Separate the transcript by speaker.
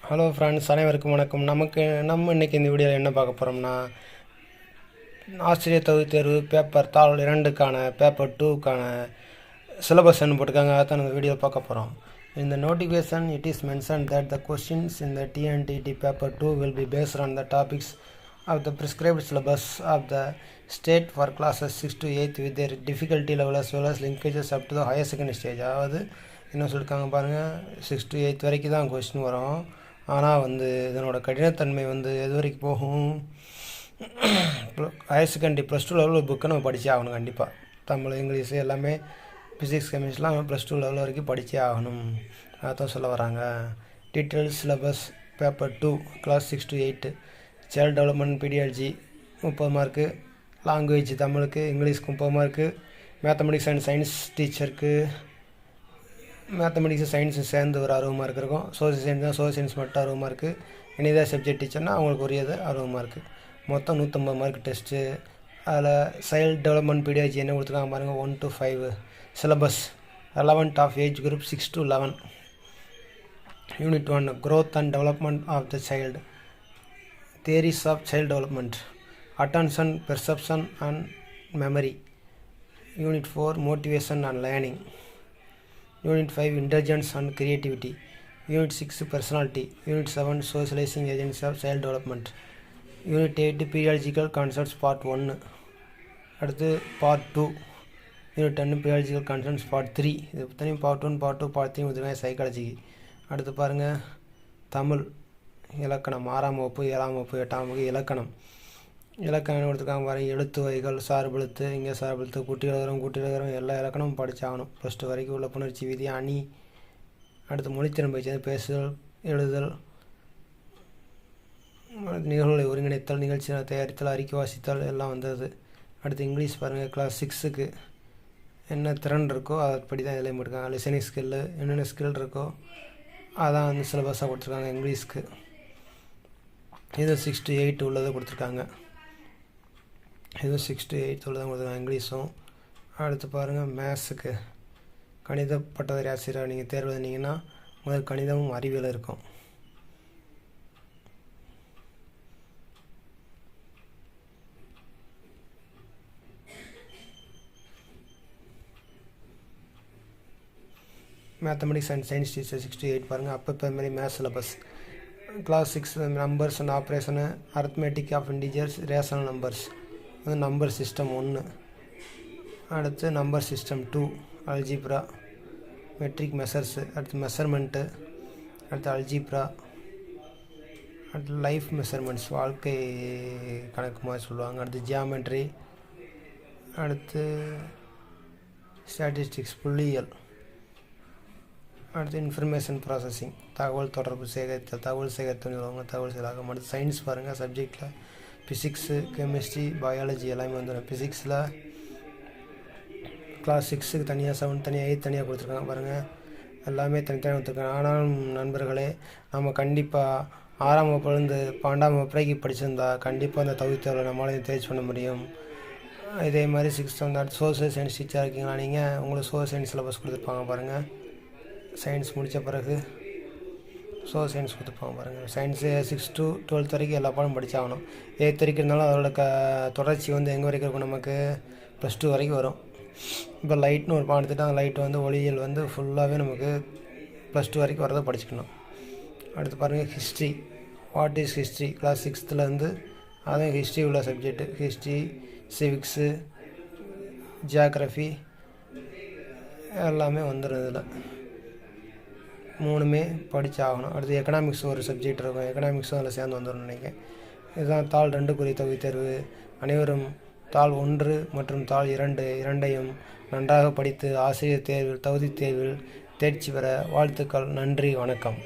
Speaker 1: Hello friends, அனைவருக்கும் வணக்கம். நம்ம இன்றைக்கி இந்த வீடியோவில் என்ன பார்க்க போகிறோம்னா, ஆசிரியர் தகுதி தேர்வு பேப்பர் தாள் 2க்கான பேப்பர் 2க்கான சிலபஸ்ன்னு போட்டிருக்காங்க. அதான் இந்த வீடியோ பார்க்க போகிறோம். In the notification, it is mentioned that the questions in the TNTT paper 2 will be based on the topics of the prescribed syllabus of the state for classes 6 to 8 with their difficulty level as well as linkages up to the higher secondary stage. அதாவது என்ன சொல்லியிருக்காங்க பாருங்கள், 6 to 8 வரைக்கும் தான் question வரும். ஆனால் இதனோட கடினத்தன்மை எது வரைக்கும் போகும், ஹையர் செகண்டரி +2 லெவலில் புக்கை நம்ம படித்தே ஆகணும். கண்டிப்பாக தமிழ், இங்கிலீஷு எல்லாமே, ஃபிசிக்ஸ், கெமிஸ்ட்ரிலாம் +2 லெவல் வரைக்கும் படித்தே ஆகணும். அதான் சொல்ல வராங்க. Detail syllabus paper 2 class 6 to 8 child development pedagogy 30 mark, language தமிழுக்கு, இங்கிலீஷ்க்கு 30 மார்க்கு, மேத்தமெட்டிக்ஸ் அண்ட் சயின்ஸ் டீச்சருக்கு மேத்தமெட்டிக்ஸு சயின்ஸு சேர்ந்து ஒரு 60 மார்க் இருக்கும். சோசியல் சயின்ஸ் தான், சோசியல் சயின்ஸ் மட்டும் 60 மார்க்கு. இனிதா சப்ஜெக்ட் டீச்சர்னால் அவங்களுக்கு உரியது 60 மார்க்கு. மொத்தம் 150 மார்க் டெஸ்ட்டு. அதில் சைல்டு டெவலப்மெண்ட் பீடியாலஜி என்ன கொடுத்துருக்காங்க பாருங்கள், 1 to 5 syllabus relevant of age group 6 to 11. Unit 1 growth and development of the child, theories of child development, attention, perception and memory. Unit 4 motivation and learning. Unit 5 intelligence and creativity. Unit 6 personality. Unit 7 socializing agents of child development. Unit 8 periodical concepts part 1. அடுத்து part 2. Unit 10 periodical concepts part 3. இது தனியும் part 1 part 2 part 3 கொடுத்துருக்காங்க psychology. அடுத்து பாருங்கள், தமிழ் இலக்கணம் 6ஆம் வகுப்பு 7ஆம் வகுப்பு 8ஆம் வகுப்பு இலக்கணம் கொடுத்துருக்காங்க பாருங்கள். எழுத்து வகைகள், சார்பெழுத்து, இங்கே சார்பெழுத்து, கூட்டி எழுதுறோம் எல்லா இலக்கணமும் படித்தாகணும். +2 வரைக்கும் உள்ள புணர்ச்சி விதி, அணி. அடுத்து மொழித்திறன் பயிற்சி, பேசுதல், எழுதல், நிகழ்வுகளை ஒருங்கிணைத்தல், நிகழ்ச்சி தயாரித்தல், அறிக்கை வாசித்தல் எல்லாம் வந்தது. அடுத்து இங்கிலீஷ் பாருங்கள், கிளாஸ் 6க்கு என்ன திறன் இருக்கோ அதுபடி தான் இதில் போட்டிருக்காங்க. லிசனிங் ஸ்கில்லு, என்னென்ன ஸ்கில் இருக்கோ அதான் சிலபஸாக கொடுத்துருக்காங்க இங்கிலீஷ்க்கு. இது 6 to 8 உள்ளதை கொடுத்துருக்காங்க. இது 6 to 8 உள்ளதான் கொடுத்துருக்காங்க இங்கிலீஷும். அடுத்து பாருங்கள், மேத்ஸுக்கு கணித பட்டதாரி ஆசிரியர் நீங்கள் தேர்வு எழுதினீங்கன்னா முதல் கணிதமும் அறிவியல் இருக்கும். Mathematics and science teacher 6 to 8 பாருங்கள். அப்போ primary maths syllabus class 6 numbers and operation, arithmetic of integers, rational numbers, number system 1. அடுத்து number system 2 algebra, metric measures, அடுத்து மெஷர்மெண்ட்டு, அடுத்து அல்ஜிப்ரா, அடுத்து லைஃப் மெஷர்மெண்ட்ஸ் வாழ்க்கை கணக்கு மாதிரி சொல்லுவாங்க. அடுத்து ஜியாமெட்ரி, அடுத்து ஸ்டாட்டிஸ்டிக்ஸ் புள்ளியியல், அடுத்து இன்ஃபர்மேஷன் ப்ராசஸிங் தகவல் தொடர்பு சேகரித்தல், தகவல் சேகரித்தல். அடுத்து சயின்ஸ் பாருங்கள், சப்ஜெக்டில் ஃபிசிக்ஸு, கெமிஸ்ட்ரி, பயாலஜி எல்லாமே வந்துடும். ஃபிசிக்ஸில் கிளாஸ் 6க்கு தனியாக, 7 தனியாக, 8 தனியாக கொடுத்துருக்காங்க பாருங்கள். எல்லாமே தனித்தனியாக கொடுத்துருக்காங்க. ஆனாலும் நண்பர்களே, நம்ம கண்டிப்பாக 6ஆம் வகுப்புலேருந்து 12ஆம் வகுப்பு வரைக்கும் படிச்சிருந்தா கண்டிப்பாக அந்த தகுதி தேர்வில் நம்மளால் தேர்ச்சி பண்ண முடியும். இதே மாதிரி 6th அடுத்து சோசியல் சயின்ஸ் டீச்சராக இருக்கீங்களா நீங்கள், உங்களுக்கு சோசியல் சயின்ஸ் சிலபஸ் கொடுத்துருப்பாங்க பாருங்கள். சயின்ஸ் முடித்த பிறகு சோசியல் சயின்ஸ் கொடுத்துருப்பாங்க பாருங்கள். சயின்ஸு 6 to 12 வரைக்கும் எல்லா பாடம் படித்தாகணும். 8th வரைக்கும் இருந்தாலும் அதோட தொடர்ச்சி எங்கே வரைக்கும் இருக்கும், நமக்கு +2 வரைக்கும் வரும். இப்போ லைட்னு ஒரு பாடம் எடுத்துகிட்டு அந்த லைட் ஒளியியல் ஃபுல்லாகவே நமக்கு +2 வரைக்கும் வரதை படிச்சுக்கணும். அடுத்து பாருங்கள், history. What is history class 6th அதுவும் ஹிஸ்ட்ரி உள்ள சப்ஜெக்ட்டு. ஹிஸ்ட்ரி, சிவிக்ஸு, ஜியாகிரஃபி எல்லாமே வந்துடும். இதில் 3மே படித்தாகணும். அடுத்து எக்கனாமிக்ஸ் ஒரு சப்ஜெக்ட் இருக்கும், எக்கனாமிக்ஸும் அதில் சேர்ந்து வந்துடும் நினைக்கிறேன். இதுதான் தாள் 2 தகுதி தேர்வு. அனைவரும் தாள் 1 மற்றும் தாள் 2 இரண்டையும் நன்றாக படித்து ஆசிரியர் தேர்வில், தகுதி தேர்வில் தேர்ச்சி பெற வாழ்த்துக்கள். நன்றி, வணக்கம்.